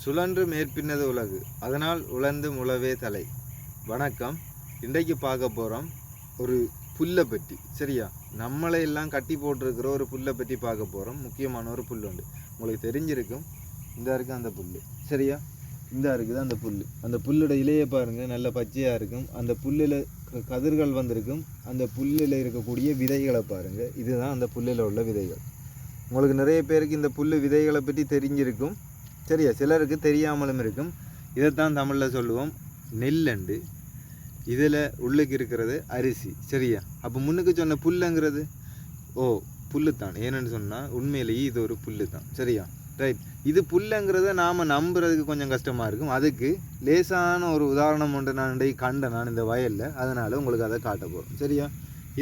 சுழன்று மேற்பின்னது உலகு, அதனால் உழந்து முழவே தலை. வணக்கம். இன்றைக்கு பார்க்க போகிறோம் ஒரு புல்லை பற்றி. சரியா, நம்மளை எல்லாம் கட்டி போட்டிருக்கிற ஒரு புல்லை பற்றி பார்க்க போகிறோம். முக்கியமான ஒரு புல் உண்டு, உங்களுக்கு தெரிஞ்சிருக்கும். இந்த இருக்குது அந்த புல். சரியா, இந்த இருக்குது அந்த புல். அந்த புல்லோட இலையை பாருங்கள், நல்ல பச்சையாக இருக்கும். அந்த புல்லில் கதிர்கள் வந்திருக்கும். அந்த புல்லில் இருக்கக்கூடிய விதைகளை பாருங்கள். இதுதான் அந்த புல்லில் உள்ள விதைகள். உங்களுக்கு நிறைய பேருக்கு இந்த புல் விதைகளை பற்றி தெரிஞ்சிருக்கும். சரியா, சிலருக்கு தெரியாமலும் இருக்கும். இதைத்தான் தமிழில் சொல்லுவோம் நெல்லண்டு. இதில் உள்ளுக்கு இருக்கிறது அரிசி. சரியா, அப்போ முன்னுக்கு சொன்ன புல்லுங்கிறது புல்லு தான். ஏன்னு சொன்னால் உண்மையிலேயே இது ஒரு புல்லு தான். சரியா, ரைட். இது புல்லுங்கிறத நாம் நம்புறதுக்கு கொஞ்சம் கஷ்டமாக இருக்கும். அதுக்கு லேசான ஒரு உதாரணம் ஒன்று நான் இன்றைக்கு கண்டேன் நான் இந்த வயலில். அதனால் உங்களுக்கு அதை காட்ட போகிறோம். சரியா,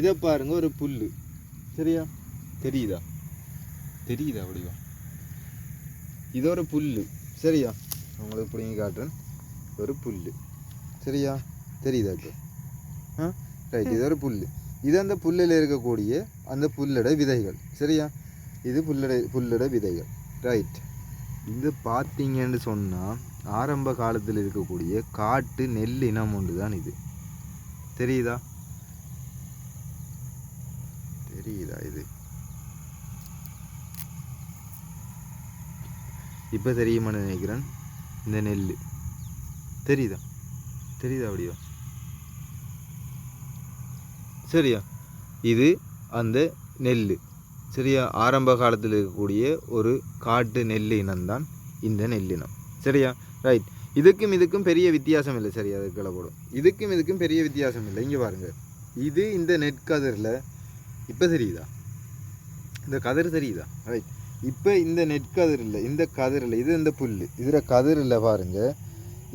இதை பாருங்கள், ஒரு புல். சரியா, தெரியுதா அப்படிவா? இது ஒரு புல். சரியா, உங்களுக்கு பிடிங்கி காட்டுறேன். ஒரு புல். சரியா, தெரியுதா இப்போ? ரைட், இது ஒரு புல். இது அந்த புல்லில் இருக்கக்கூடிய அந்த புல்லோட விதைகள். சரியா, இது புல்லோட விதைகள். ரைட். இது பார்த்தீங்கன்னு சொன்னால் ஆரம்ப காலத்தில் இருக்கக்கூடிய காட்டு நெல் இனம் ஒன்று தான் இது. தெரியுதா இது? இப்போ தெரியுமான்னு நினைக்கிறேன். இந்த நெல் தெரியுதா அப்படியா? சரியா, இது அந்த நெல். சரியா, ஆரம்ப காலத்தில் இருக்கக்கூடிய ஒரு காட்டு நெல் இனம்தான் இந்த நெல்லினம். சரியா, ரைட். இதுக்கும் பெரிய வித்தியாசம் இல்லை. சரியா, அது கிளப்படும். இதுக்கும் பெரிய வித்தியாசம் இல்லை. இங்கே பாருங்கள், இது இந்த நெற்கதிரில் இப்போ தெரியுதா? இந்த கதிர் தெரியுதா? ரைட். இப்போ இந்த நெற்கதிர் இல்லை, இந்த கதிரில் இது இந்த புல். இதில் கதிரில் பாருங்கள்,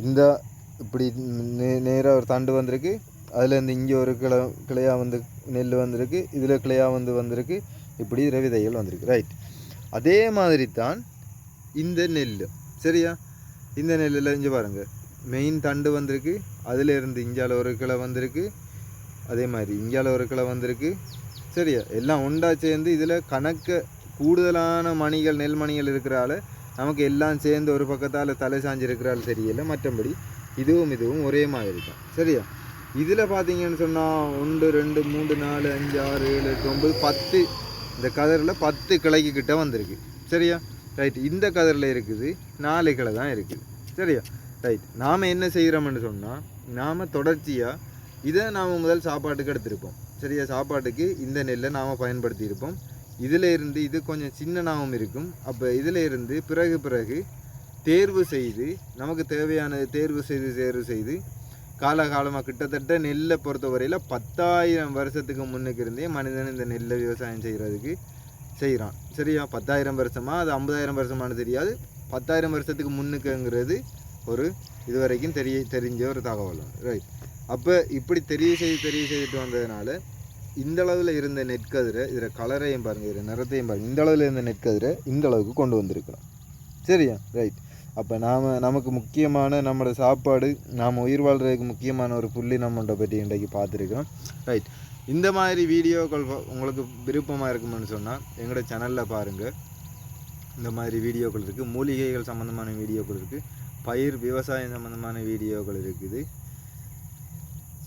இந்த இப்படி நேராக ஒரு தண்டு வந்திருக்கு. அதுலேருந்து இங்கே ஒரு கிளையாக வந்து நெல் வந்திருக்கு. இதில் கிளையாக வந்திருக்கு. இப்படி விதைகள் வந்திருக்கு. ரைட். அதே மாதிரி தான் இந்த நெல். சரியா, இந்த நெல்லில் இங்கே பாருங்கள், மெயின் தண்டு வந்திருக்கு. அதிலேருந்து இஞ்சால ஒரு கிளை வந்திருக்கு. அதே மாதிரி இஞ்சால ஒரு கிளை வந்திருக்கு. சரியா, எல்லாம் ஒன்றா சேர்ந்து இதில் கூடுதலான மணிகள், நெல் மணிகள் இருக்கிறால நமக்கு எல்லாம் சேர்ந்து ஒரு பக்கத்தால் தலை சாஞ்சிருக்கிறாள் தெரியல. மற்றபடி இதுவும் ஒரே மாதிரி தான். சரியா, இதில் பார்த்தீங்கன்னு சொன்னால் 1 2 3 4 5 6 7 8 9 10 இந்த கதிரில் 10 கிளைக்கு கிட்ட வந்திருக்கு. சரியா, ரைட். இந்த கதிரில் இருக்குது 4 கிளை தான் இருக்குது. சரியா, ரைட். நாம் என்ன செய்கிறோம்னு சொன்னால், நாம் தொடர்ச்சியாக இதை நாம் முதல் சாப்பாட்டுக்கு எடுத்திருப்போம். சரியா, சாப்பாட்டுக்கு இந்த நெல்லை நாம் பயன்படுத்தி இருப்போம். இதில் இருந்து இது கொஞ்சம் சின்னனாகவும் இருக்கும். அப்போ இதில் இருந்து பிறகு தேர்வு செய்து நமக்கு தேவையானது தேர்வு செய்து காலகாலமாக கிட்டத்தட்ட நெல்லை பொறுத்தவரையில் 10,000 வருஷத்துக்கு முன்னுக்கு இருந்தே மனிதன் இந்த நெல்லை விவசாயம் செய்கிறதுக்கு செய்கிறான். சரியா, 10,000 வருஷமா அது 50,000 வருஷமானு தெரியாது. 10,000 வருஷத்துக்கு முன்னுக்குங்கிறது ஒரு இதுவரைக்கும் தெரிஞ்ச ஒரு தகவல். ரைட். அப்போ இப்படி தெரிவு செய்துட்டு வந்ததுனால இந்த அளவில் இருந்த நெற்கதிரை, இதில் கலரையும் பாருங்கள், இதில் நிறத்தையும் பாருங்கள், இந்த அளவில் இருந்த நெற்கதிரை இந்த அளவுக்கு கொண்டு வந்திருக்கிறோம். சரியா, ரைட். அப்போ நமக்கு முக்கியமான நம்மளோட சாப்பாடு, நாம் உயிர் வாழ்கிறதுக்கு முக்கியமான ஒரு புள்ளி நம்மளை பற்றி இன்றைக்கு பார்த்துருக்கிறோம். ரைட். இந்த மாதிரி வீடியோக்கள் உங்களுக்கு விருப்பமாக இருக்குமென்னு சொன்னால் எங்களோட சேனலில் பாருங்கள். இந்த மாதிரி வீடியோக்கள் இருக்குது. மூலிகைகள் சம்மந்தமான வீடியோக்கள் இருக்குது. பயிர் விவசாயம் சம்மந்தமான வீடியோக்கள் இருக்குது.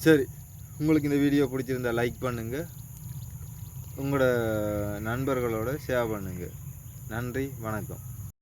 சரி, உங்களுக்கு இந்த வீடியோ பிடிச்சிருந்தா லைக் பண்ணுங்கள், உங்களோட நண்பர்களோட ஷேர் பண்ணுங்கள். நன்றி, வணக்கம்.